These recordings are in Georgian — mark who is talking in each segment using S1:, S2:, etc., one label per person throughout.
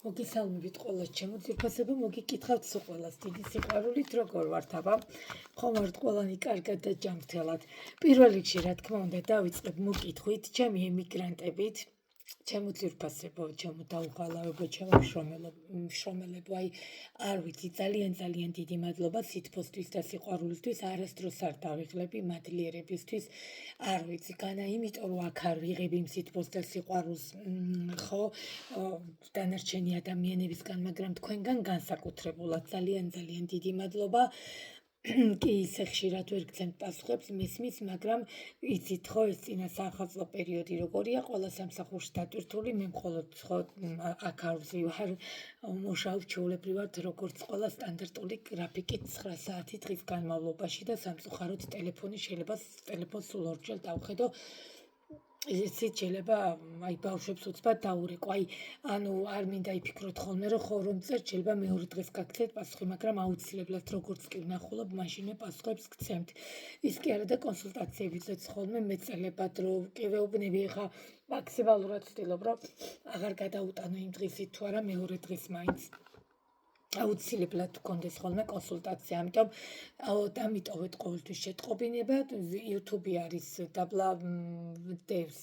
S1: მოგესალმებით ყველას ჩემო ძირფასებო, მოგიკითხავთ სულ ყველას დიდი სიყვარულით როგორ ვართ აბა? ხომ ვართ ყველანი კარგად და ჯანმრთელად? პირველ რიგში რა თქმა უნდა დავიწყებ მოკითხვით ჩემი ემიგრანტებით, ჩემო ძირფასებო, ჩემო დაუღალავებო, ჩემო მშრომელებო, არ ვიცი, ძალიან დიდი მადლობა სითბოსთვის და სიყვარულისთვის, არასდროს არ დავიღლები მადლიერებისთვის, არ ვიცი, განა იმიტომ რომ აქ არ ვიღებ იმ სითბოს და სიყვარულს, ხო, დანარჩენი ადამიანებისგან, მაგრამ თქვენგან განსაკუთრებულად ძალიან დიდი მადლობა. კი ისე ხშირად ვერ გცემთ პასუხებს მისმის, მაგრამ იცით ხო ეს წინა საახალწლო პერიოდი როგორია, ყველა სამსახურში დატვირთული, მე მხოლოდ ხო აქ არ ვზივარ, მუშაობ ჩვეულებრივად როგორც ყველა სტანდარტული გრაფიკით 9 საათი დღის განმავლობაში და სამწუხაროდ ტელეფონი შეიძლება ტელეფონს სულ ორჯერ დავხედო. ისიც შეიძლება აი ბავშვებს უცბად დაურეკო, ანუ არ მინდა იფიქროთ ხოლმე რომ ხო რომ წერთ შეიძლება მეორე დღეს გაგცეთ პასუხი, მაგრამ აუცილებლად როგორც კი ვნახულობ მაშინვე პასუხებს გცემთ. ის კი არა და კონსულტაციებიც ხოლმე მეწელებად რომ კი ვეუბნები ხა მაქსიმალურად ვცდილობ რომ აღარ გადაუტანო იმ დღისით თუ არა მეორე დღის მაინც აუცილებლად გქონდეს ხოლმე კონსულტაცია, ამიტოვეთ ყოველთვის შეტყობინება, YouTube არის დაბლა დევს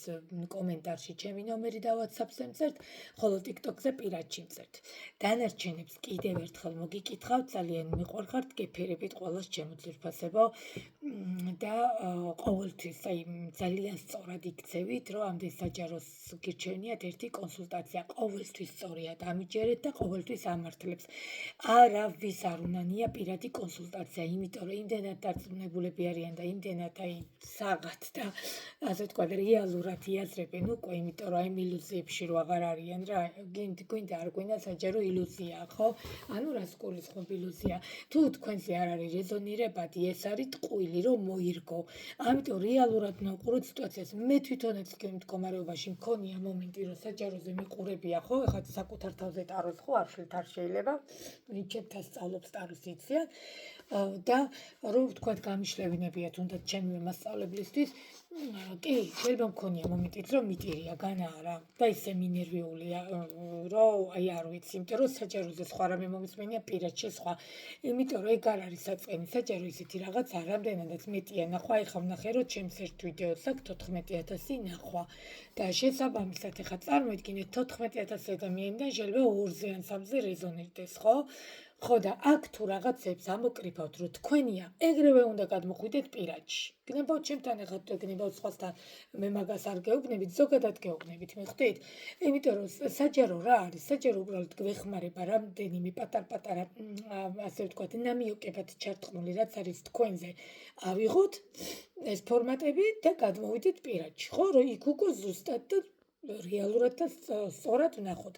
S1: კომენტარში ჩემი ნომერი და WhatsApp-ზე მწერთ, ხოლო TikTok-ზე პირადში მწერთ. დანარჩენებს კიდევ ერთხელ მოგიკითხავთ, ძალიან მიყვარხართ, გეფერებით ყველას ჩემო ძირფასებო და ყოველთვის ძალიან სწორად იქცევით, რომ ამდენ საჯაროს გირჩევნიათ ერთი კონსულტაცია, ყოველთვის სწორია დამიჯერეთ და ყოველთვის ამართლებს. არავის არ უნანია პირადი კონსულტაცია, იმიტომ რომ იმდენად დარწმუნებულები არიან და იმდენად საღათ და ასე ვთქვათ, რეალურად იაზრებენ უკვე, იმიტომ რომ იმ ილუზიებში რო აღარ არიან რა, გვინდა არ გვინდა საჯარო ილუზია, ხო? ანუ რას გულისხმობ ილუზია? თუ თქვენზე არ არის რეზონირებადი, ეს არის ტყუილი რომ მოირგო. ამიტომ რეალურად ნავყუროთ სიტუაციას. მე თვითონაც კი მდგომარეობაში მქონია მომენტი, რომ საჯაროზე მიყურებია, ხო? ეხლა საკუთარ თავზე ტაროს ხო არ შეიძლება. ვინჩებთან სწავლობს ტაროს იციან და რომ ვთქვათ გამიშლევინებია თუნდაც ჩემი მასწავლებლისთვის, კი, შეიძლება მქონია მომენტიც რომ მიტირია, განა არა და ისე მინერვიულია, რომ არ ვიცი, იმიტომ რომ საჯაროზე სხვა რამე მომისმენია პირადში სხვა. იმიტომ რომ ეგ არ არის საწყენი, საჯარო ისეთი რაღაც რამდენადაც მეტია ნახვა, ეხლა ვნახე რომ ჩემს ერთ ვიდეოს აქვს 14,000 ნახვა და შესაბამისად ეხლა წარმოიდგინეთ 14,000 ადამიანიდან შეიძლება 2-ზე ან 3-ზე რეზონირდეს, ხო? ხო და აქ თუ რაღაცებს ამოკრიფავთ, რომ თქვენია, ეგრევე უნდა გადმოხვიდეთ პირადში. გნებავთ ჩემთან ეხლა თუ გნებავთ სხვასთან, მე მაგას არ გეუბნებით, ზოგადად გეუბნებით, მიხვდით? იმიტომ რომ საჯარო რა არის? საჯარო უბრალოდ გვეხმარება რამდენიმე პატარ-პატარა, ასე ვთქვათ, ნამიოკებად ჩართყმული, რაც არის თქვენზე, ავიღოთ ეს ფორმატები და გადმოვიდეთ პირადში, ხო? რომ იქ უკვე ზუსტად და რეალურად და სწორად ვნახოთ.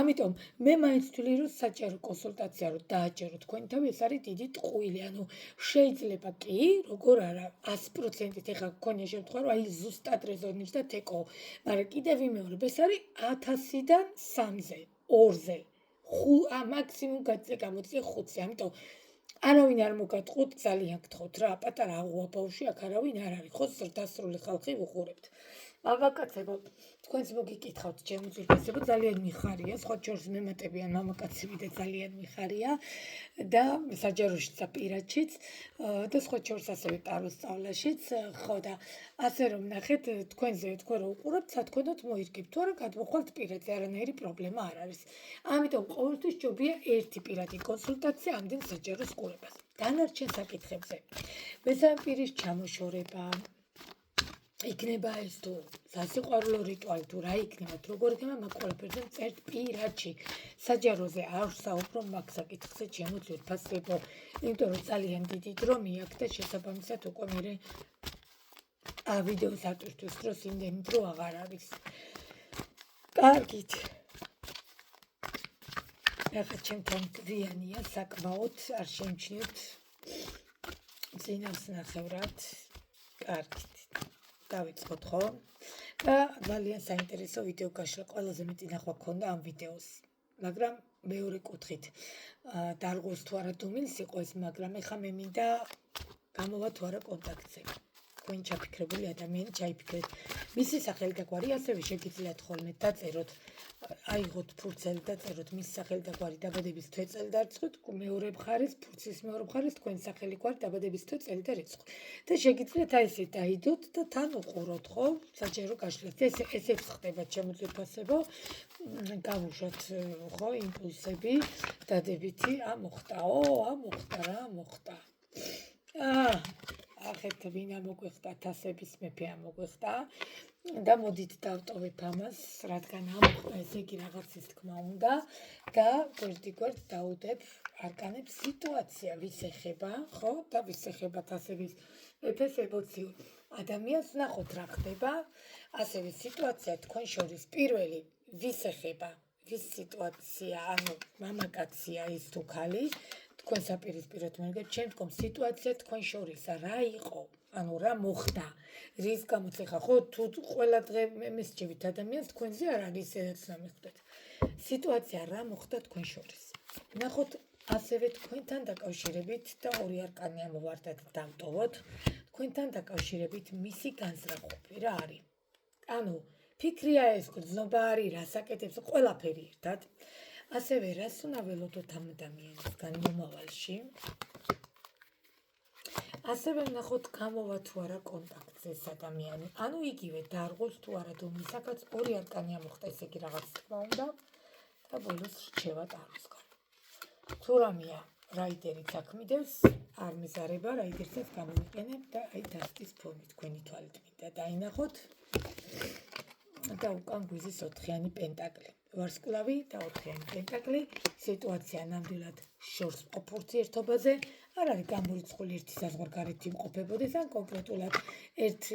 S1: ამიტომ მე მაინც ვთვლი რომ საჯარო კონსულტაცია რომ დააჯერო თქვენი თავი, ეს არის დიდი ტყუილი, ანუ შეიძლება კი, როგორ არა, 100%-ით ეხლა გქონია შემთხვევა რომ ზუსტად რეზონირს და თეკო, მაგრამ კიდევ ვიმეორებ, ეს არის 1000-დან 3-ზე, 2-ზე, მაქსიმუმ გამოწია 5-ზე, ამიტომ არავინ არ მოგატყუთ, ძალიან გთხოვთ რა, პატარა აღუა ბავშვი აქ არავინ არ არის, ხო, დასრული ხალხი ვუყურებთ. მამაკაცებო, თქვენს მოგიკითხავთ ჩემო ძირფასებო, ძალიან მიხარია, სხვა შორის მემატებიან მამაკაცები და ძალიან მიხარია და საჯაროშიც და პირადშიც და სხვა შორის ასევე ტაროს სწავლაშიც, ხო და ასე რომ ნახეთ, თქვენზე თქვენ რო უყურებთ, სათქონოთ მოირგებთ, თუ არა გადმოხვალთ პირადზე, არანაირი პრობლემა არ არის. ამიტომ ყოველთვის ჯობია ერთი პირადი კონსულტაცია ამდენ საჯაროს ყურებას. დანარჩენ საკითხებზე მესამე პირის ჩამოშორება იქნება ეს თუ სასიყვარულო რიტუალი თუ რა იქნება, როგორ იქნება, მაგ ყველაფერზე წერთ პირადში. საჯაროზე არ ვსაუბრობ მაგ საკითხზე ჩემო ძვირფასებო, იმიტომ რომ ძალიან დიდი დრო მიაქვს და შესაბამისად უკვე მე ვიდეოს ატვირთვის დროს იმდენი დრო აღარ არის. კარგით. ახლა ჩემთან გვიანია საკმაოდ, არ შემჩნევთ წინას ნახევრად. კარგით. დავიწყოთ ხო? და ძალიან საინტერესო ვიდეო გაშლა, ყველაზე მეტი ნახვა გქონდა ამ ვიდეოს, მაგრამ მეორე კუთხით დარღვევს თუ არა დუმილს იყო ეს, მაგრამ ეხა მე მინდა გამოვა თუ არა კონტაქტზე. თქვენ ჩაფიქრებული ადამიანი ჩაიფიქრეთ. მისი სახელი და გვარი ასევე შეგიძლიათ ხოლმე დაწეროთ აიღოთ ფურცელი და წეროთ მის სახელი და გვარი დაბადების თვე წელი და რიცხვი, მეორე მხარეს ფურცლის მეორე მხარეს თქვენი სახელი გვარი დაბადების თვე წელი და რიცხვი. და შეგიძლიათ აი ესე დაიდოთ და თან უყუროთ, ხო? საჯარო გაშლით. ესეც ხდება შემოწიფასებო. გავუშვათ ხო იმპულსები დადებითი ამოხტაო, ამოხტა რა მოხტა. ახეთ ვინ ამოგვიხტა თასების მეფე ამოგვიხტა და მოდით დავტოვებ ამას, რადგან ამოხტა ესე იგი რაღაცის თქმა უნდა და გვერდ-გვერდ დაუდებ არკანებს სიტუაცია ვის ეხება, ხო? და ვის ეხება თასების მეფეს ემოციურ ადამიანს ნახოთ რა ხდება, ასევე სიტუაცია თქვენ შორის პირველი ვის ეხება, ვის სიტუაცია, ანუ მამაკაცია ის თუ ხალი თქვენ საპირისპიროდ მეგობრებო, შემდგომ სიტუაცია თქვენ შორის რა იყო, ანუ რა მოხდა, რის გამოც ეხა ხო თუ ყველა დღე მესჯებით ადამიანს თქვენზე არ არის ესეც ნამიხდეთ. სიტუაცია რა მოხდა თქვენ შორის. ნახოთ ასევე თქვენთან დაკავშირებით და ორი არკანი ამოვარდათ დავტოვოთ, თქვენთან დაკავშირებით მისი განზრახვები რა არის. ანუ ფიქრია ეს გრძნობა არის, რას აკეთებს, ყველაფერი ერთად. ასევე რას უნდა ველოდოთ ამ ადამიანისგან მომავალში. ასევე ნახოთ გამოვა თუ არა კონტაქტზე ეს ადამიანი. ანუ იგივე დარღოს თუ არა დომისაკაც ორი არკანი ამოხდა ესე იგი რაღაც თქმა უნდა და ბოლოს რჩევა ტაროსგან. თუ რამეა რაიდერიც აქმიდებს, არ მიზარება, რაიდერსაც გამოვიყენებ და აი დასტის ფორმი თქვენი თვალით მინდა დაინახოთ. და უკან გვიზის 4-იანი პენტაკლი. ვარსკვლავი და 4-იანი პენტაკლი, სიტუაცია ნამდვილად შორს მყოფ ურთიერთობაზე, არ არის გამორიცხული ერთი საზღვარგარეთ იმყოფებოდეს, ან კონკრეტულად ერთ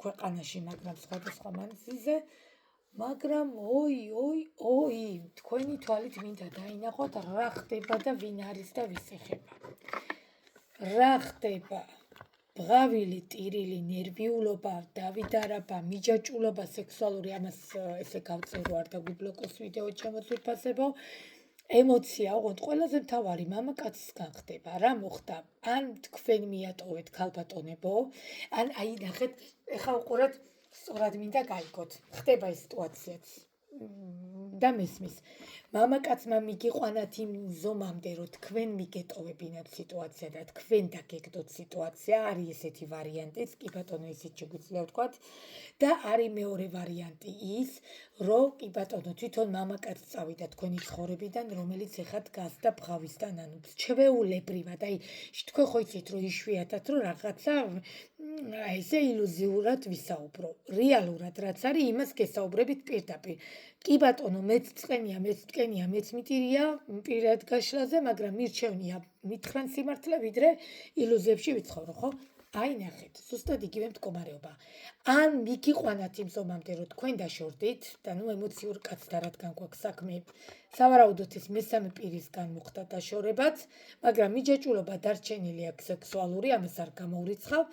S1: ქვეყანაში, მაგრამ სხვადასხვა მანძილზე, მაგრამ oi, თქვენი თვალით მინდა დაინახოთ რა ხდება და ვინ არის და ვის ეხება. რა ხდება? ბღავილი, ტირილი, ნერვიულობა, დავიდარება, მიჯაჭულობა, სექსუალური ამას ესე გავწერო არ დაგვიბლოკოს ვიდეო შემოწიფასებო. ემოცია, ოღონდ ყველაზე მთავარი მამაკაცისგან ხდება. რა მოხდა? ან თქვენ მიატოვეთ ქალბატონებო, ან აი ნახეთ, ეხა უყურეთ, სწორად მინდა გაიგოთ. ხდება ეს სიტუაციაც. და მესმის. მამაკაცმა მიგიყვანათ იმ ზომამდე, რომ თქვენ მიგეტოვებინათ სიტუაცია და თქვენ დაგეგდოთ სიტუაცია, არის ესეთი ვარიანტიც, კი ბატონო, ისიც შეგვიძლია ვთქვათ, და არის მეორე ვარიანტი ის, რომ კი ბატონო, თვითონ მამაკაცს წავიდა თქვენი ცხოვრებიდან, რომელიც ეხა დგას და ბღავისთან, ანუ ჩვეულებრივად, აი, თქვენ ხო იცით, რომ იშვიათად, რომ რაღაცა ესე ილუზიურად ვისაუბრო. რეალურად რაც არის, იმას გესაუბრებით პირდაპირ. კი ბატონო, მეც წყენია, მეც მტკენია, მეც მიტირია პირად გაშლაზე, მაგრამ მირჩევნია მითხრან სიმართლე, ვიდრე ილუზიებში ვიცხოვრო, ხო? აი ნახეთ, ზუსტად იგივე მდგომარეობა. ან მიგიყვანათ იმ ზომამდე, რომ თქვენ დაშორდით, და ნუ ემოციურ კაცთან რადგან გვაქვს საქმე, სავარაუდოდ ეს მესამე პირისგან მოხდა დაშორებაც, მაგრამ მიჯაჭულობა დარჩენილი აქვს სექსუალური, ამას არ გამოურიცხავ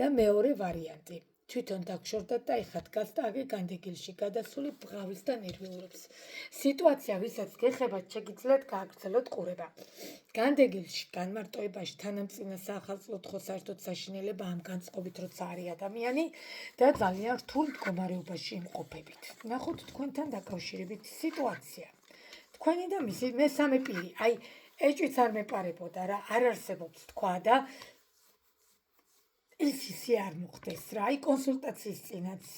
S1: და მეორე ვარიანტი. თვითონ დაგშორდათ და ეხა დგას და აგე განდეგილში გადასული ბღავის და ნერვიულობს. სიტუაცია, ვისაც გეხებათ, შეგიძლიათ გააგრძელოთ ყურება. განდეგილში, განმარტოებაში, თანამწინა საახალწლოდ ხო საერთოდ საშინელება ამ განწყობით, როცა არის ადამიანი და ძალიან რთულ მდგომარეობაში იმყოფებით. ნახოთ თქვენთან დაკავშირებით სიტუაცია. თქვენი და მისი მესამე პირი, აი, ეჭვიც არ მეპარებოდა რა, არ არსებობს თქვა და ისე არ მოხდეს რა, აი კონსულტაციის წინაც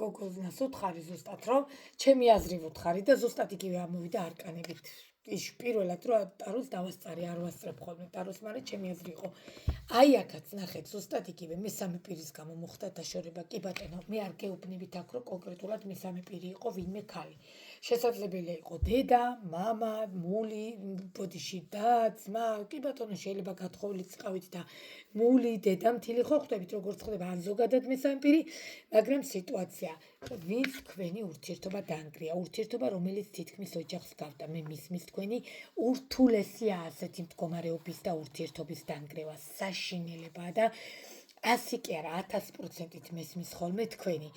S1: გოგონას უთხარი ზუსტად, რომ ჩემი აზრი ვუთხარი და ზუსტად იგივე ამოვიდა არკანებით. ის პირველად რომ ტაროს დავასწარი, არ ვასწრებ ხოლმე ტაროს, მაგრამ ჩემი აზრი იყო. აი აქაც ნახეთ, ზუსტად იგივე მესამე პირის გამო მოხდა დაშორება. კი ბატონო, მე არ გეუბნებით აქ, რომ კონკრეტულად მესამე პირი იყო ვინმე ქალი. შესაძლებელია იყო დედა, მამა, მული, ბოდიში და ძმა, კი ბატონო, შეიძლება გათხოვილიც ყავით და მული, დედამთილი ხო ხვდებით, როგორც ხდება, ან ზოგადად მესამე პირი, მაგრამ სიტუაცია, ვის თქვენი ურთიერთობა დაანგრია, ურთიერთობა, რომელიც თითქმის ოჯახს გავდა, მე მისმის თქვენი ურთულესია ასეთი მდგომარეობის და ურთიერთობის დაანგრევა, საშინელებაა და 100 კი არა 1000%-ით მესმის ხოლმე თქვენი.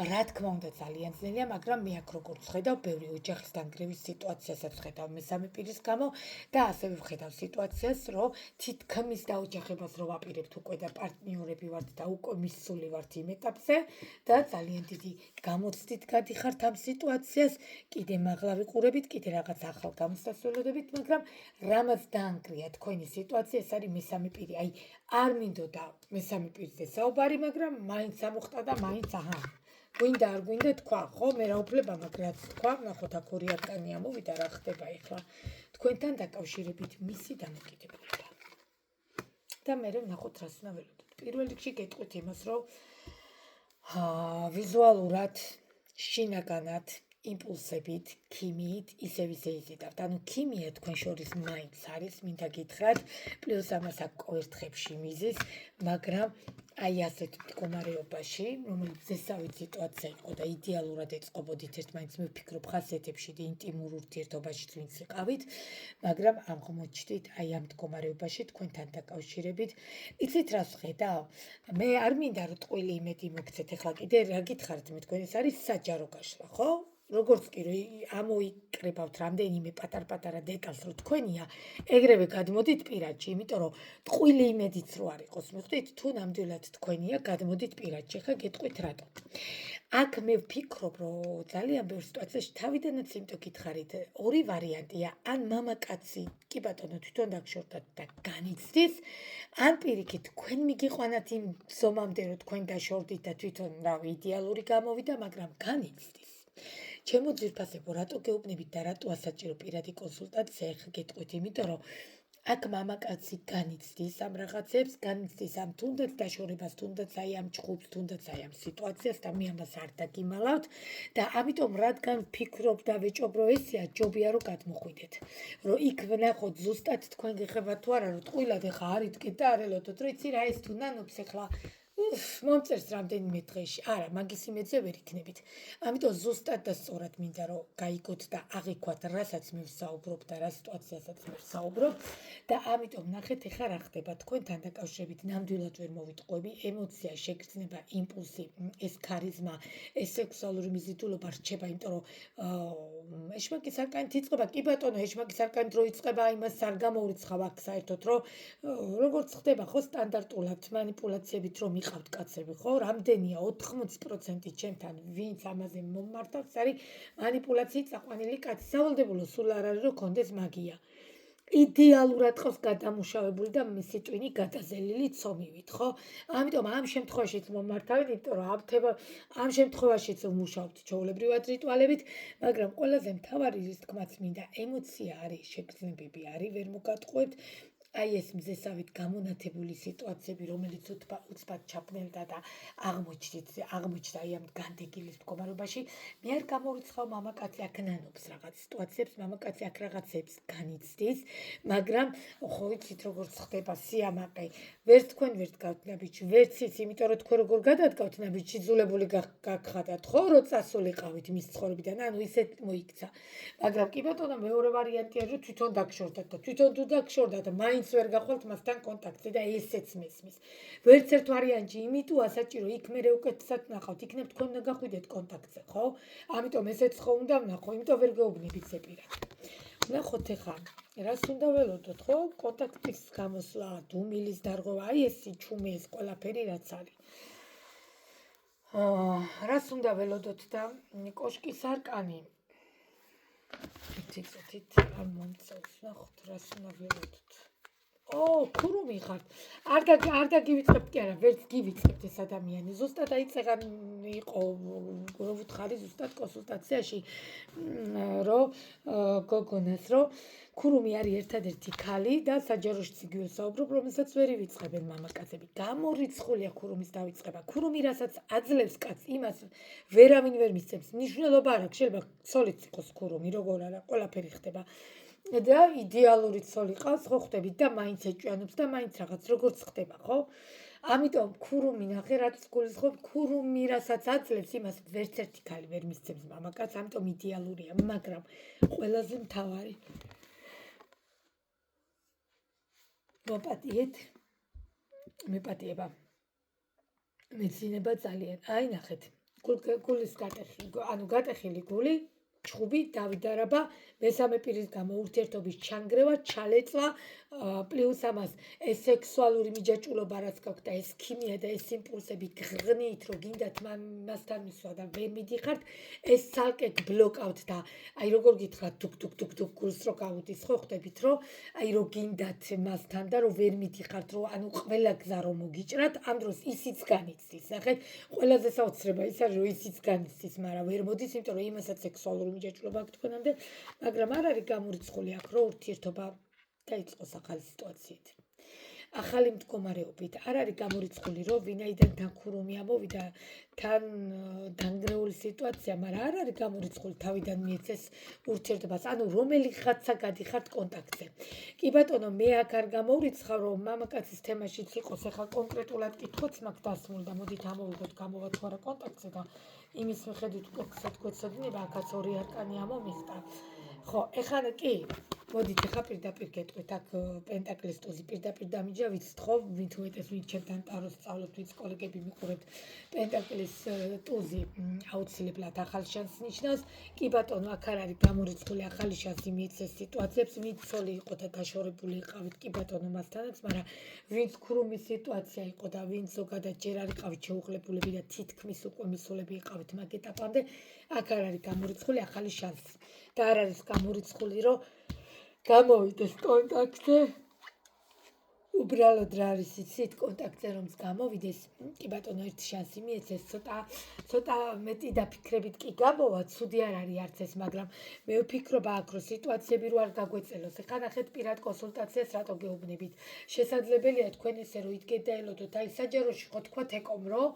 S1: რა თქმა უნდა ძალიან ძნელია, მაგრამ მე აქ როგორც ხედავ, ბევრი ოჯახის დანგრევის სიტუაციასაც ხედავ მესამე პირის გამო და ასევე ვხედავ სიტუაციას, რომ თითქმის დაოჯახებას რო ვაპირებთ უკვე და პარტნიორები ვართ და უკვე მისული ვართ იმ ეტაპზე და ძალიან დიდი გამოცდით გადიხართ ამ სიტუაციას, კიდე მაღლა ვიყურებით, კიდე რაღაც ახალ გამოსასვლელობებით, მაგრამ რამაც დაანგრია თქვენი სიტუაცია, ეს არის მესამე პირი. აი არ მინდოდა მესამე პირზე საუბარი, მაგრამ მაინც ამოხტა და მაინც გვინდა არ გვინდა თქვა, ხო, მე რა უფლება მაქვს რაც თქვა, ნახოთ აქ 2 არკანი ამოვიდა, რა ხდება ახლა თქვენთან დაკავშირებით მისი დამოკიდებულება. და მე ვნახოთ რას უნდა ველოდოთ. პირველ რიგში გეტყვით იმას, რომ ვიზუალურად, შინაგანად, იმპულსებით, ქიმიით ისევ იზიდავთ. ანუ ქიმია თქვენ შორის მაინც არის, მინდა გითხრათ, პლუს ამას აქ კვერთხებში მიზის, მაგრამ აი ასეთ მდგომარეობაში, რომელიც ზესავით სიტუაცია იყო და იდეალურად ეწყობოდით ერთმანეთს, მე ვფიქრობ ხასიათებში და ინტიმურ ურთიერთობაში ვინც იყავით, მაგრამ აღმოჩნდით აი ამ მდგომარეობაში თქვენთან დაკავშირებით. იცით რას ვხედავ? მე არ მინდა რომ ტყვილი იმედი მოგცეთ, ახლა კიდე რა გითხარით მე თქვენ ეს არის საჯარო გაშლა, ხო? როგორც კი ამოიკრებავთ რამდენიმე პატარ-პატარა დეტალს, რომ თქვენია, ეგრევე გადმოდით პირადში, იმიტომ რომ ტყვილი იმედიც რო არ იყოს, მიხვდით, თუ ნამდვილად თქვენია, გადმოდით პირადში. ხა გეტყვით რატო? აქ მე ვფიქრობ, რომ ძალიან ბევრ სიტუაციაში თავიდანაც იმიტომ გითხარით, ორი ვარიანტია, ან მამაკაცი, კი ბატონო, თვითონ დაგშორდათ და განიცდის, ან პირიქით, თქვენ მიგიყვანათ იმ ზომამდე, რომ თქვენ დაშორდით და თვითონ რავი იდეალური გამოვიდა, მაგრამ განიცდის. ჩემო ძვირფასებო, რატო გეუბნებით და რატო ასაჭირო პირადი კონსულტაცია, ხა გეტყვით, იმიტომ რომ აქ მამაკაცი განიცდის ამ რაღაცებს, განიცდის ამ თუნდაც დაშორებას, თუნდაც აი ამ ჭხუბს, თუნდაც აი ამ სიტუაციას და მე ამას არ დაგიმალავთ და ამიტომ რადგან ვფიქრობ და ვეჭობ, რომ ესეა, ჯობია რომ გადმოხვიდეთ. რომ იქ ვნახოთ ზუსტად თქვენ გეხებათ თუ არა, რომ ტყუილად ეხა არ იდგეთ და არ ელოდოთ, რომ იცი რა ეს თუ ნანობს ეხლა მომწერს რამდენიმე დღეში. არა, მაგის იმედზე ვერ იქნებით. ამიტომ ზუსტად და სწორად მინდა რომ გაიგოთ და აღიქვათ, რასაც მე ვსაუბრობ და რა სიტუაციასაც მე ვსაუბრობ და ამიტომ ნახეთ ეხლა რა ხდება თქვენთან დაკავშირებით, ნამდვილად ვერ მოვიტყვები, ემოცია, შეგრძნება, იმპულსი, ეს ქარიზმა, ეს სექსუალური მიზიდულობა რჩება, იმიტომ რომ ეშმაკის არკანით იწყება, კი ბატონო, ეშმაკის არკანით რო იწყება, იმას არ გამოურიცხავ აქ საერთოდ, რომ როგორც ხდება, ხო, სტანდარტულად манипуляციებით რომ მიყავთ კაცები, ხო? რამდენია 80% ჩემთან, ვინც ამაზე მომმართავს, არის манипуляციით საყვანილი კაცი. სავალდებულო სულ არ არის, რომ კონდეს მაგია. იდეალურად ყავს გადამუშავებული და მისი ტვინი გადაზელილი ცომივით, ხო? ამიტომ ამ შემთხვევაშიც მომართავენ, იმიტომ რომ ამ შემთხვევაშიც ვმუშაობთ ჩვეულებრივად რიტუალებით, მაგრამ ყველაზე მთავარი რის თქმაც მინდა, ემოცია არის, შეგრძნებები არის, ვერ მოგატყუებთ. აი ეს მზესავით გამონათებული სიტუაციები, რომელიც უცბად ჩაბნელდა და აღმოჩნდა აი ამ განდეგილის მდგომარეობაში, მე არ გამორიცხავ მამაკაცი აქ ნანობს რაღაც სიტუაციებს, მამაკაცი აქ რაღაცებს განიცდის, მაგრამ ხო იცით როგორც ხდება სიამაყე, ვერც თქვენ ვერ დგავთ ნაბიჯი, ვერც ის, იმიტომ რომ თქვენ როგორ გადადგავთ ნაბიჯი, ძულებული გაგხადათ, ხო, რო წასულიყავით მის ცხოვრებიდან, ანუ ისეთ მოიქცა. მაგრამ კი ბატონო, მეორე ვარიანტია, რომ თვითონ დაგშორდათ და თვითონ თუ დაგშორდათ, მაინც ვერ გახვალთ მასთან კონტაქტზე და ესეც მესმის. ვერც ერთ ვარიანტში იმიტომ ასაჭირო, იქ მე უკეთესად ნახავთ, იქნებ თქვენ უნდა გახვიდეთ კონტაქტზე, ხო? ამიტომ ესეც ხო უნდა ვნახო, იმიტომ ვერ გეუბნებით ზეპირად. ვნახოთ ახლა, რას უნდა ველოდოთ, ხო? კონტაქტის გამოსვლა, დუმილის დარღვევა, აი ეს ჩუმე ეს ყველაფერი რაც არის. რას უნდა ველოდოთ და კოშკის არკანი. იცით, არ მომწევს, ვნახოთ, რას უნდა ველოდოთ. ქურუმი ხართ. არ დაგივიწყებთ კი არა, ვერც გივიწყებთ ეს ადამიანი. ზუსტად აი წეგან იყო რო ვუთხარი ზუსტად კონსულტაციაში, რომ გოგონას, რომ ქურუმი არის ერთადერთი ქალი და საჯაროშიც იგივე საუბრობ, რომელსაც ვერ ივიწყებენ მამაკაცები. გამორიცხულია ქურუმის დავიწყება. ქურუმი რასაც აძლევს კაცს, იმას ვერავინ ვერ მისცემს. მნიშვნელობა არ აქვს, შეიძლება ცოლიც იყოს ქურუმი, როგორ არა, ყველაფერი ხდება. და იდეალური ცოლი ყავს, ხო ხვდებით და მაინც ეჭვიანობს და მაინც რაღაც როგორც ხდება, ხო? ამიტომ ქურუმი ნახე, რაც გულისხმობ, ქურუმი რასაც აძლევს, იმას ვერც ერთი ქალი ვერ მისცემს მამაკაცს, ამიტომ იდეალურია, მაგრამ ყველაზე მთავარი მოპატიეთ, მეპატიება. მეცინება ძალიან. აი ნახეთ. გულის გატეხილი გული, ჩხუბი, დავიდარება, მესამე პირის გამო ურთიერთობის ჩანგრევა, ჩალეწვა, პლუს ამას ეს სექსუალური მიჯაჭვულობა რაც გაქვთ და ეს ქიმია და ეს იმპულსები გღნით, რომ გინდათ მასთან მისვლა და ვერ მიდიხართ, ეს ცალკე გბლოკავთ და აი როგორ გითხრათ თუк გულს რო გავუდის, ხო ხვდებით, რომ აი რო გინდათ მასთან და რომ ვერ მიდიხართ, რომ ანუ ყველა გზა რომ მოგიჭრათ, ამ დროს ისიც განიცდის. ნახეთ, ყველაზე საოცრება ის არის, რომ ისიც განიცდის, მაგრამ ვერ მოდის, იმიტომ რომ იმასაც სექსუალური მიჯაჭვულობა აქვს თქვენამდე, მაგრამ არ არის გამორიცხული აქ, რომ ურთიერთობა დაიწყოს ახალი სიტუაციით. ახალი მდგომარეობით არ არის გამორიცხული, რომ ვინაიდან დაქურუმი ამოვიდა თან დანგრეული სიტუაცია, მაგრამ არ არის გამორიცხული თავიდან მიეცეს ურთიერთობას, ანუ რომელი ხაცა გადიხართ კონტაქტზე. კი ბატონო, მე აქ არ გამორიცხავ, რომ მამაკაცის თემაშიც იყოს, ახლა კონკრეტულად კითხვაც მაქვს დასმული და მოდით ამოვიღოთ გამოვა თუ არა კონტაქტზე და იმის მიხედვით უკვე გვეცოდინება, აქაც ორი არკანი ამომიხდა. ხო, ეხლა კი, მოდით ეხლა პირდაპირ გეტყვით, აქ პენტაკლის ტუზი პირდაპირ დამიჯა, ვიცით ხო, ვინც უმეტეს ვინც ჩემთან ტაროს სწავლობთ, ვინც კოლეგები მიყურებთ, პენტაკლის ტუზი აუცილებლად ახალ შანსს ნიშნავს. კი ბატონო, აქ არ არის გამორიცხული ახალი შანსი მიეცეს სიტუაციებს, ვინც ცოლი იყო და დაშორებული იყავით, კი ბატონო, მასთანაც, მაგრამ ვინც ქრუმის სიტუაცია იყო და ვინც ზოგადად ჯერ არ იყავით შეუღლებულები და თითქმის უკვე მისულები იყავით მაგ ეტაპამდე, აქ არ არის გამორიცხული ახალი შანსი. და არ არის გამორიცხული, რომ გამოვიდეს კონტაქტზე. უბრალოდ რა არის იცით, კონტაქტზე რომც გამოვიდეს, კი ბატონო, ერთი შანსი მიეცეს, ცოტა მეტი დაფიქრებით კი გამოვა, ცუდი არ არის არც ეს, მაგრამ მე ვფიქრობ აქ, რომ სიტუაციები რო არ გაგვეწელოს. ეხლა ნახეთ პირად კონსულტაციას რატო გეუბნებით. შესაძლებელია თქვენ ესე რომ იდგეთ და ელოდოთ, აი საჯაროში ხო თქვათ ეკომ, რომ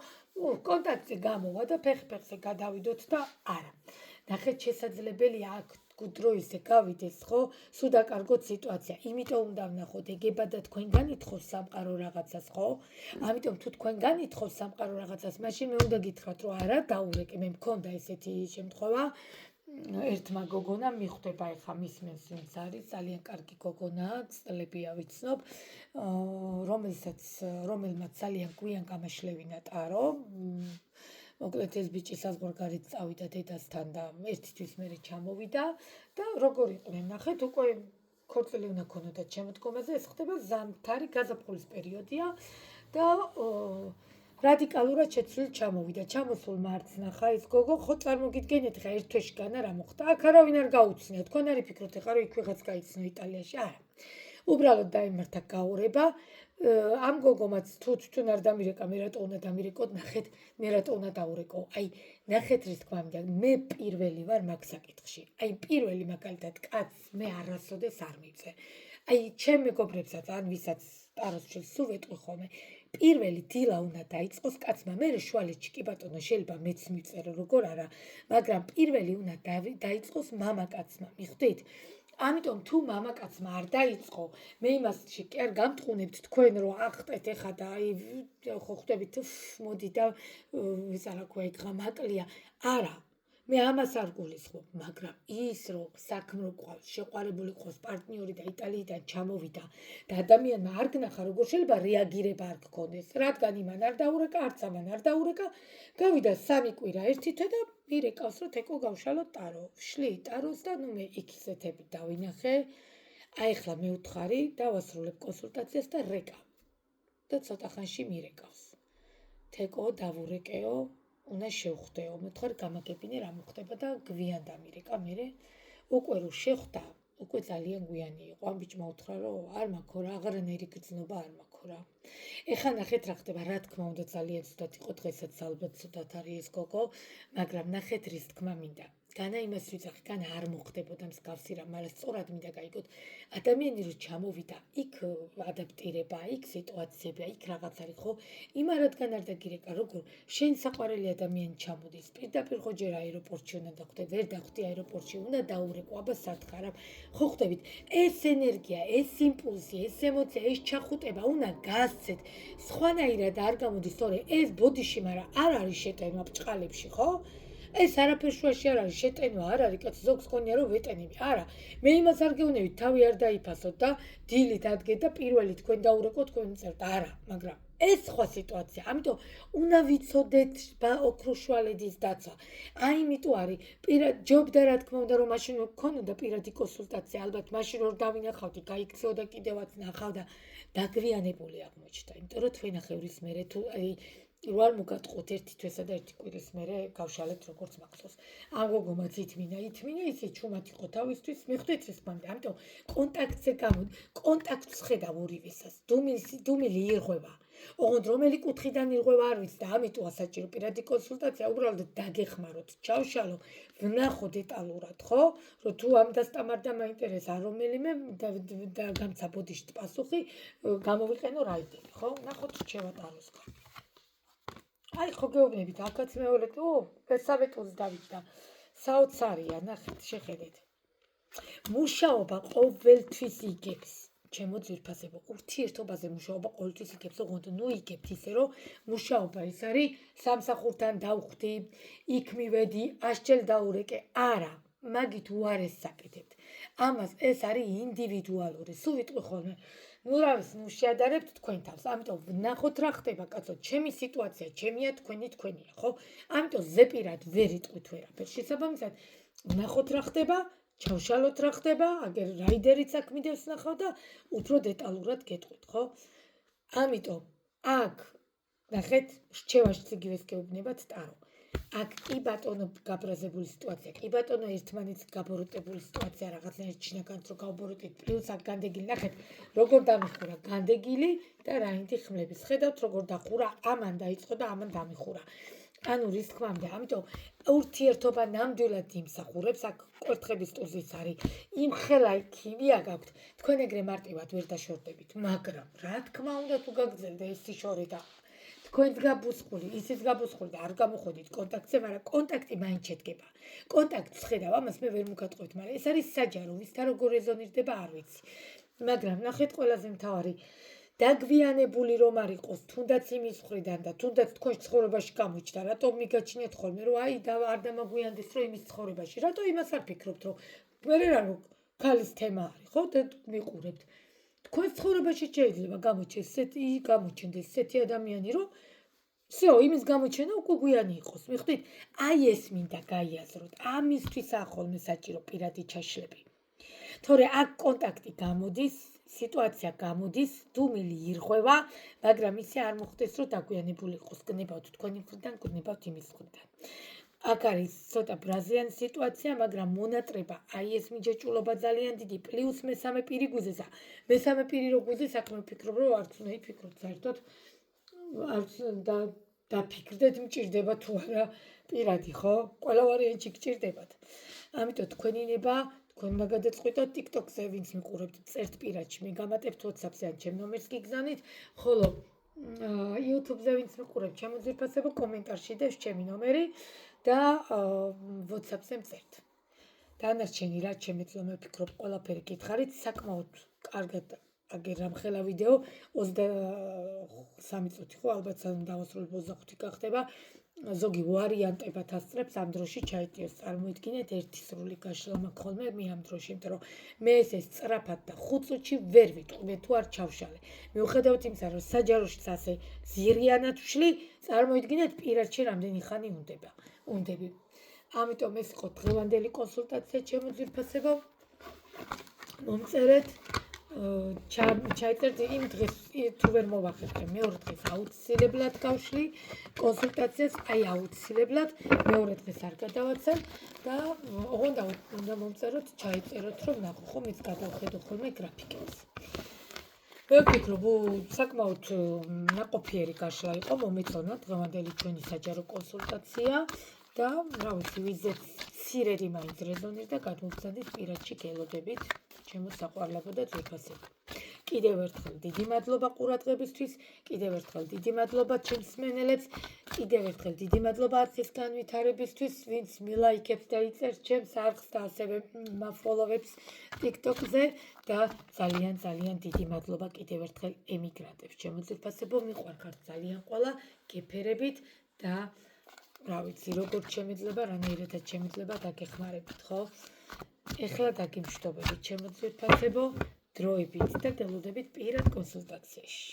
S1: კონტაქტზე გამოვა და ფეხზე გადავიდოთ და არა. ნახეთ, შესაძლებელია აქ დრო ისე გავიდეს, ხო? სულ დაკარგოთ სიტუაცია. იმიტომ უნდა ვნახოთ, ეგება და თქვენ განითხოს სამყარო რაღაცას, ხო? ამიტომ თუ თქვენ განითხოს სამყარო რაღაცას, მაშინ მე უნდა გითხრათ, რომ არა, დაურეკე, მე მქონდა ესეთი შემთხვევა. ერთმა გოგონამ მიხვდება ეხა მისმენს ვინც არის, ძალიან კარგი გოგონაა, წლებია ვიცნობ, რომელმაც ძალიან გვიან გამაშლევინა ტარო. მოკლედ ეს ბიჭი საზღვარგარეთ წავიდა დედასთან და ერთი თვის მერე ჩამოვიდა და როგორ იყვნენ, ნახეთ, უკვე ქორწილი უნდა ქონოდათ შემოდგომაზე, ეს ხდება ზამთარი, გაზაფხულის პერიოდია და რადიკალურად შეცვლილ ჩამოვიდა. ჩამოსულ მარტს ნახა ეს გოგო, ხო წარმოგიდგენთ, ხა ერთ თვეში განა რა მოხდა. აქ არავინ არ გაუცნია, თქვენ არ იფიქროთ, ხა რომ იქ ვიღაც გაიცნო იტალიაში, არა. უბრალოდ დაიმართა გაურება. ამ გოგომაც თუ თვითონ არ დამირეკა, მე რატო უნდა დამირეკოთ, ნახეთ, მე რატო უნდა დაურეკო. აი, ნახეთ რის თქმა მინდა, მე პირველი ვარ მაგ საკითხში. აი, პირველი მაგალითად კაცს მე არასოდეს არ მივწე. აი, ჩემ მეგობრებსაც ან ვისაც ტაროს შვილს სულ ვეტყვი ხოლმე, პირველი დილა უნდა დაიწყოს კაცმა, მე შუალედში კი ბატონო შეიძლება მეც მივწერო, როგორ არა, მაგრამ პირველი უნდა დაიწყოს მამაკაცმა, მიხვდით? ამიტომ თუ მამაკაცმა არ დაიწყო, მე იმასში კი არ გამტყუნებთ თქვენ რომ ახტეთ ეხა და აი ხო ხვდებით მოდი და ისა რა ქვია იგღა მაკლია. არა. მე ამას არ გულისხმობ, მაგრამ ის რომ საქმრო ყავს, შეყვარებული ყავს პარტნიორი და იტალიიდან ჩამოვიდა და ადამიანმა არ გნახა როგორ შეიძლება რეაგირება არ გქონდეს, რადგან იმან არ დაურეკა, არც ამან არ დაურეკა, გავიდა 3 კვირა ერთი თვე და მირეკავს რომ თეკო გავშალოთ ტარო. ვშლი ტაროს და ნუ მე იქ ისეთები დავინახე. აი ახლა მე ვთხარი, დავასრულებ კონსულტაციას და რეკა. და ცოტა ხანში მირეკავს. თეკო დავურეკეო, უნდა შევხვდეო, მე ვთხარ გამაგებინე რა მოხდება და გვიან დამირეკა მერე. უკვე რო შეხვდა, უკვე ძალიან გვიანი იყო. ამ ბიჭმა უთხრა რომ არ მაქვს რა, აღარანაირი გრძნობა არ მაქვს რა. ეხლა ნახეთ რა ხდება, რა თქმა უნდა ძალიან ცუდად იყო დღესაც ალბათ ცუდად არის ეს გოგო, მაგრამ ნახეთ რის თქმა მინდა. განა იმას ვიძახი, განა არ მოხდებოდა მსგავსი რამ, მაგრამ სწორად მინდა გაიგოთ. ადამიანი რო ჩამოვიდა, იქ ადაპტირება, იქ სიტუაციები, იქ რაღაც არის, ხო? იმა რადგან არ დაგირეკა, როგორ შენ საყვარელი ადამიანი ჩამოდის, პირდაპირ ხო ჯერ აეროპორტში უნდა დახვდე, ვერ დახვდი აეროპორტში, უნდა დაურეკო, აბა სათხარ, ხო ხვდებით? ეს ენერგია, ეს იმპულსი, ეს ემოცია, ეს ჩახუტება უნდა გასცეთ. სხვანაირად არ გამოდის, თორე ეს ბოდიში, მაგრამ არ არის შეტენვა ბჭყალებში, ხო? ეს არაფერ შუაში არ არის, შეტენვა არ არის, კაც ზოგს ქონია რომ ვეტენები. არა, მე იმას არ გეუბნებით, თავი არ დაიფასოთ და დილით ადგეთ და პირველი თქვენ დაურეკოთ, თქვენ წერთ. არა, მაგრამ ეს სხვა სიტუაცია. ამიტომ უნდა ვიცოდეთ ოქროშვალედის დაცვა. აიმიტომ არის ჯობდა რა თქმა უნდა რომ მაშინ გქონოდა პირადი კონსულტაცია, ალბათ მაშინ რომ დავინახავდი, გაიქცეოდა კიდევაც ნახავ და დაგვიანებული აღმოჩნდა. იმიტომ რომ თქვენახევრის მერე თუ რო არ მოგატყოთ ერთი თვესა და ერთი კვირის მერე გავშალეთ როგორც მახსოვს. ამ გოგომაც ითმინა, ისე ჩუმად იყო თავისთვის, მიხვდეთ ეს მანდ. ამიტომ კონტაქტზე კონტაქტს ხედავ ორივესას. დუმილი ირღვევა. ოღონდ რომელი კუთხიდან ირღვევა არ ვიცი და ამიტომ ასაჭირო პირადი კონსულტაცია, უბრალოდ დაგეხმაროთ, ჩავშალო, ვნახო დეტალურად, ხო? რომ თუ ამ დასტამარდა მაინტერესა რომელიმე და გამცა ბოდიშით პასუხი, გამოვიყენო რაიდები, ხო? ვნახოთ რჩევა ტალოსკა. აი ხო გეუბნებით, აქაც მეორე ესავე ტურს დავიჯდა. საოცარია, ნახეთ, შეხედეთ. მუშაობა ყოველთვის იგებს. ჩემო ძვირფასებო, ურთიერთობაზე მუშაობა ყოველთვის იგებს, ოღონდ იგებთ ისე, რომ მუშაობა ის არის სამსახურთან დავხვდი, იქ მივედი, ასჯერ დაურეკე. არა, მაგით უარეს საკეთებთ. ამას ეს არის ინდივიდუალური. სულ ვიტყვი ხოლმე. ნურავის შეადარებთ თქვენ თავს. ამიტომ ვნახოთ რა ხდება, კაცო, ჩემი სიტუაცია, ჩემია, თქვენია, ხო? ამიტომ ზეპირად ვერ იტყვით ვერაფერს. შესაბამისად, ვნახოთ რა ხდება, ჩავშალოთ რა ხდება, აგერ რაიდერიც აქ მიდევს ნახავ და უფრო დეტალურად გეტყვით, ხო? ამიტომ აქ ნახეთ, რჩევაშიც იგივეს გეუბნებათ ტარო. აქ კი ბატონო გაბრაზებული სიტუაცია, კი ბატონო ერთმანეთს გაბოროტებული სიტუაცია, რაღაცნაირად შინაგანს რო გავბოროტეთ, პლუს აქ განდეგილი, ნახეთ, როგორ დამიხურა განდეგილი და რაინდი ხმლების. ხედავთ, როგორ დახურა, ამან დაიწყო და ამან დამიხურა. ანუ რის თქმამდე, ამიტომ ურთიერთობა ნამდვილად იმსახურებს, აქ კვერთხების ტურზიც არის, იმხელა ქიმია გაქვთ, თქვენ ეგრე მარტივად ვერ დაშორდებით, მაგრამ რა თქმა უნდა თუ გაგრძელდა ეს სიშორე და თქვენც გაბუსყული, ისიც გაბუსყული და არ გამოходით კონტაქტზე, მაგრამ კონტაქტი მაინც შედგება. კონტაქტს ხედავ, ამას მე ვერ მოგატყუებთ, მაგრამ ეს არის საჯარო, ვისთან როგორ რეზონირდება არ ვიცი. მაგრამ ნახეთ ყველაზე მთავარი დაგვიანებული რომ არ იყოს, თუნდაც იმის მხრიდან და თუნდაც თქვენ ცხოვრებაში გამოჩნდა, რატომ მიგაჩნიათ ხოლმე, რომ აი არ დამაგვიანდეს რომ იმის ცხოვრებაში, რატო იმას არ ფიქრობთ, რომ მე რა რომ ქალის თემა არის, ხო და მიყურებთ. თქვენ ცხოვრებაში შეიძლება გამოჩნდეს ესეთი ადამიანი, რომ всё, იმის გამოჩენა უკვე გვიანი იყოს. მიხვდით? აი ეს მინდა გაიაზროთ. ამისთვის ახოლმე საჭირო პირადი ჩაშლები. თორე აქ კონტაქტი გამოდის, სიტუაცია გამოდის, დუმილი ირღვევა, მაგრამ ისე არ მოხდეს, რომ დაგვიანებული იყოს. გნებავთ თქვენი მხრიდან, გნებავთ იმის მხრიდან. აქ არის ცოტა ბრაზიანი სიტუაცია, მაგრამ მონატრება, აი ეს მიჯაჭულობა ძალიან დიდი, პლუს მესამე პირი გვიზესა. მესამე პირი რო გვიზეს, აქ მე ვფიქრობ, რომ არც უნდა იფიქროთ საერთოდ, არც დაფიქრდეთ, მჭირდება თუ არა პირადი, ხო? ყველა ვარიანტში გჭირდებათ. ამიტომ თქვენი ნება თქვენ უნდა გადაწყვიტოთ TikTok-ზე, ვინც მიყურებთ, წერთ პირადში, მე გამატებთ WhatsApp-ზე ან ჩემ ნომერს გიგზავნით, ხოლო YouTube-ზე ვინც მიყურებთ, ჩემო ძვირფასებო, კომენტარში დევს ჩემი ნომერი და WhatsApp-ზე მწერთ. დანარჩენი რა შემეძლო, მე ვფიქრობ, ყველაფერი გითხარით, საკმაოდ კარგად აგერ რამხელა ვიდეო 23 წუთი ხო, ალბათ სანამ დავასრულებ 25 გახდება. ზოგი ვარიანტებად ასწრებს ამ დროში ჩაიტიოს. წარმოიდგინეთ, ერთი სრული გაშლა მაქვს ხოლმე მე ამ დროში, იმიტომ რომ მე ეს სწრაფად და 5 წუთში ვერ ვიტყვი, მე თუ არ ჩავშალე. მიუხედავად იმისა, რომ საჯაროშიც ასე ზირიანად ვშლი, წარმოიდგინეთ, პირადში რამდენი ხანი უნდები. ამიტომ ეს იყო დღევანდელი კონსულტაცია, ჩემო ძვირფასებო. მომწერეთ ჩაიწერთ იმ დღეს თუ ვერ მოვახერხე, მეორე დღეს აუცილებლად გავშლი კონსულტაციას, აი აუცილებლად, მეორე დღეს არ გადავაცემ და ოღონდ უნდა მომწეროთ, ჩაიწეროთ, რომ ნახო, ხომ ის გადავხედო ხოლმე გრაფიკებს. მე ვფიქრობ, საკმაოდ ნაყოფიერი გაშლა იყო, მომეწონა დღევანდელი ჩვენი საჯარო კონსულტაცია და რა ვიცი, ვიზეთ მცირედი მაინც რეზონირდა, გადმოვცადეთ პირადში გელოდებით. ჩემო საყვარლებო და ძვირფასებო. კიდევ ერთხელ დიდი მადლობა ყურადღებისთვის, კიდევ ერთხელ დიდი მადლობა ჩემს მსმენელებს, კიდევ ერთხელ დიდი მადლობა არცის განვითარებისთვის, ვინც მილაიქებს და იწერს ჩემს არხს და ასევე მაფოლოვებს TikTok-ზე და ძალიან დიდი მადლობა კიდევ ერთხელ ემიგრანტებს. ჩემო ძვირფასებო, მიყვარხართ ძალიან ყველა, გეფერებით და რა ვიცი, როგორც შემიძლება, რანაირადაც შემიძლება დაგეხმარებით, ხო? ეხლა დაგიმშვიდობებით, ჩემო ძვირფასებო, დროებით და გელოდებით პირად კონსულტაციაში.